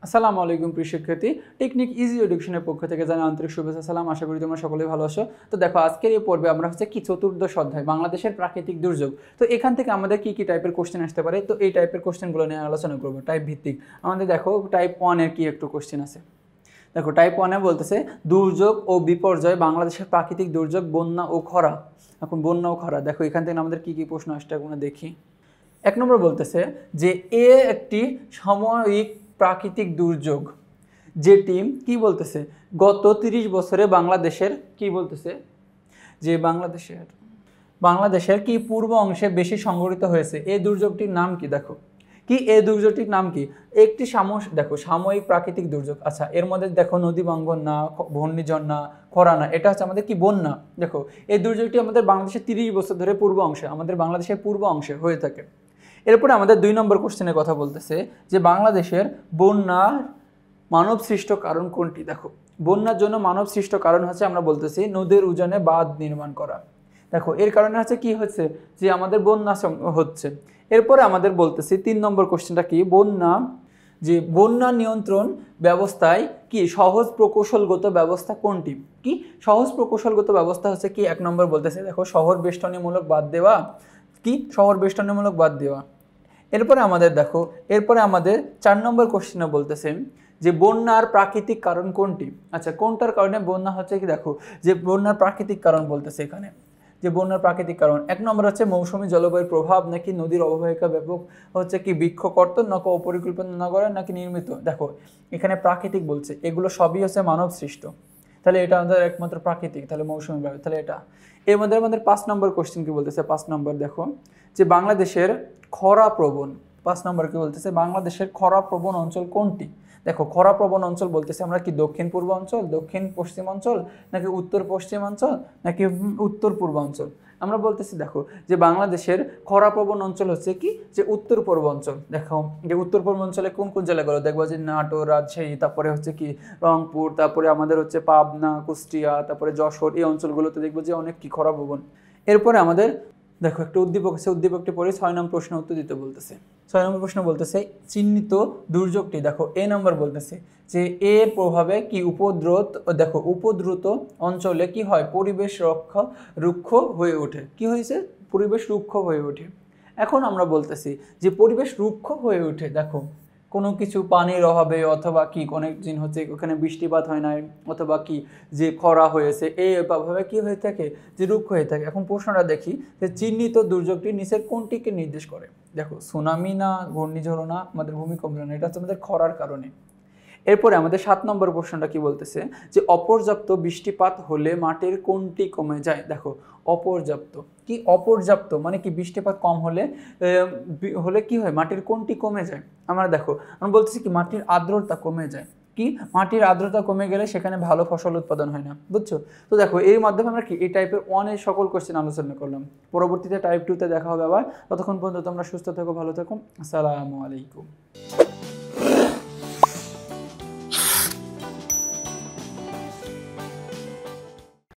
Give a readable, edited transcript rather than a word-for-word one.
আসসালামু আলাইকুম প্রিয় শিক্ষার্থী, টেকনিক ইজি এডুকেশনের পক্ষ থেকে জানাই আন্তরিক শুভেচ্ছা সালাম। আশা করি তোমরা সকলেই ভালো আছো। তো দেখো, আজকের এই পর্বে আমরা কি চতুর্দশ অধ্যায় বাংলাদেশের প্রাকৃতিক দুর্যোগ। তো এখান থেকে আমাদের কি টাইপের কোশ্চেন আসতে পারে, তো এই টাইপের কোশ্চেনগুলো নিয়ে আলোচনা করবো টাইপ ভিত্তিক। আমাদের দেখো টাইপ 1-এর কি একটু কোশ্চেন আছে। দেখো টাইপ 1-এ বলতেছে দুর্যোগ ও বিপর্যয়, বাংলাদেশের প্রাকৃতিক দুর্যোগ, বন্যা ও খরা। এখন বন্যা ও খরা, দেখো এখান থেকে আমাদের কি প্রশ্ন আসছে আমরা দেখি। 1 নম্বর বলতেছে যে একটি সাময়িক প্রাকৃতিক দুর্যোগ যেটি কি বলতেছে গত 30 বছরে বাংলাদেশের কি বলতেছে যে বাংলাদেশের কি পূর্ব অংশে বেশি সংঘটিত হয়েছে। এই দুর্যোগটির নাম কি? দেখো কি এই দুর্যোগটির নাম কি? একটি সাময়িক প্রাকৃতিক দুর্যোগ। আচ্ছা, এর মধ্যে দেখো নদী ভাঙ্গন না, ঘূর্ণিঝড় না, খরা না, এটা হচ্ছে আমাদের কি বন্যা। দেখো এই দুর্যোগটি আমাদের বাংলাদেশের 30 বছর ধরে পূর্ব অংশে, আমাদের বাংলাদেশের পূর্ব অংশে হয়ে থাকে। এরপরে আমাদের 2 নম্বর কোশ্চেনের কথা বলতেছে যে বাংলাদেশের বন্যার মানব সৃষ্ট কারণ কোনটি। দেখো বন্যার জন্য মানব সৃষ্ট কারণ হচ্ছে আমরা বলতেছি নদীর উজানে বাঁধ নির্মাণ করা। দেখো এর কারণে হচ্ছে কি হচ্ছে যে আমাদের বন্যা হচ্ছে। এরপরে আমাদের বলতেছি 3 নম্বর কোশ্চেনটা কি, বন্যা নিয়ন্ত্রণ ব্যবস্থায় কি সহজ প্রকৌশলগত ব্যবস্থা কোনটি। কি সহজ প্রকৌশলগত ব্যবস্থা হচ্ছে কি 1 নম্বর বলতেছে দেখো শহর বেষ্টনীমূলক বাঁধ দেওয়া। কি শহর বেষ্টনীমূলক বাঁধ দেওয়া। এরপরে আমাদের 4 নম্বর কোশ্চেনে বলতেছে যে বন্যার প্রাকৃতিক কারণ কোনটি। আচ্ছা, কোনটার কারণে বন্যা হচ্ছে কি, দেখো যে বন্যার প্রাকৃতিক কারণ বলতেছে এখানে যে বন্যার প্রাকৃতিক কারণ 1 নম্বর হচ্ছে মৌসুমী জলবায়ুর প্রভাব, নাকি নদীর অববাহিকা ব্যাপক হচ্ছে কি বৃক্ষকর্তন, নাকি অপরিকল্পিত নগরে, নাকি নির্মিত। দেখো এখানে প্রাকৃতিক বলছে, এগুলো সবই হচ্ছে মানব সৃষ্ট, তাহলে এটা আমাদের একমাত্র প্রাকৃতিক, তাহলে মৌসুমী বায়ু, তাহলে এটা। এর মধ্যে আমাদের 5 নম্বর কোশ্চেন কি বলতেছে। 5 নম্বর দেখো যে বাংলাদেশের খরাপ্রবণ, 5 নম্বর কি বলতেছে বাংলাদেশের খরাপ্রবণ অঞ্চল কোনটি। দেখো খরাপ্রবণ অঞ্চল বলতেছে আমরা কি দক্ষিণ পূর্ব অঞ্চল, দক্ষিণ পশ্চিম অঞ্চল, নাকি উত্তর পশ্চিম অঞ্চল, নাকি উত্তর পূর্ব অঞ্চল। আমরা বলতেছি দেখো যে বাংলাদেশের খরাপ্রবণ অঞ্চল হচ্ছে কি যে উত্তর পূর্ব অঞ্চল। দেখো যে উত্তর পূর্ব অঞ্চলে কোন কোন জেলাগুলো দেখবো যে নাটোর, রাজশাহী, তারপরে হচ্ছে কি রংপুর, তারপরে আমাদের হচ্ছে পাবনা, কুষ্টিয়া, তারপরে যশোর, এই অঞ্চলগুলোতে দেখবো যে অনেক কি খরাপ্রবণ। এরপরে আমাদের দেখো একটা উদ্দীপক আছে, উদ্দীপকটি পড়ে 6 নম্বর প্রশ্ন উত্তর দিতে বলতেছে। 6 নম্বর প্রশ্ন বলতেছে চিহ্নিত দুর্যোগটি। দেখো এ নম্বর বলতেছে যে এর প্রভাবে কি উপদ্রুত অঞ্চলে কি হয় পরিবেশ রুক্ষ হয়ে ওঠে। কি হয়েছে? পরিবেশ রুক্ষ হয়ে ওঠে। এখন আমরা বলতেছি যে পরিবেশ রুক্ষ হয়ে ওঠে, দেখো কোনো কিছু পানির অভাবে, অথবা কি অনেক দিন হচ্ছে ওখানে বৃষ্টিপাত হয় না, অথবা কি যে খরা হয়েছে, এইভাবে কি হয়ে থাকে যে রুক্ষ হয়ে থাকে। এখন প্রশ্নটা দেখি যে চিহ্নিত দুর্যোগটি নিচের কোনটিকে নির্দেশ করে। দেখো সুনামি না, ঘূর্ণিঝড় না, আমাদের ভূমিকম্প না, এটা হচ্ছে আমাদের খরার কারণে। এরপরে আমাদের 7 নম্বর প্রশ্নটা কি বলতেছে যে অপর্যাপ্ত বৃষ্টিপাত হলে মাটির কোনটি কমে যায়। দেখো অপর্যাপ্ত মানে কি বৃষ্টিপাত কম হলে কি হয় মাটির কোনটি কমে যায়। আমরা বলতেছি কি মাটির আর্দ্রতা কমে যায়। কি মাটির আর্দ্রতা কমে গেলে সেখানে ভালো ফসল উৎপাদন হয় না, বুঝছো। তো দেখো এর মাধ্যমে আমরা কি এই টাইপের 1-এর সকল কোশ্চেন আলোচনা করলাম। পরবর্তীতে টাইপ 2-তে দেখা হবে আবার। ততক্ষণ পর্যন্ত তোমরা সুস্থ থেকো, ভালো থেকো। আসসালামু আলাইকুম।